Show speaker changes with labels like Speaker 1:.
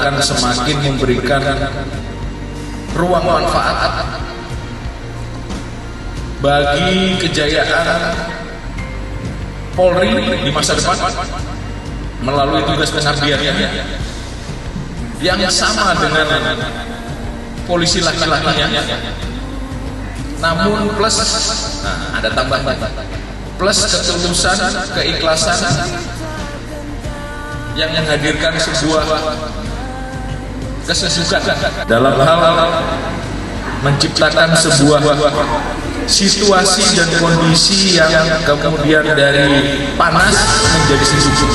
Speaker 1: akan semakin memberikan ruang manfaat bagi kejayaan Polri di masa depan melalui tugas pengabdiannya yang sama dengan polisi laki-lakinya, namun plus ada tambahan, plus ketulusan, keikhlasan yang menghadirkan sebuah kesejukan dalam hal menciptakan sebuah situasi dan kondisi yang kemudian dari panas menjadi sejuk.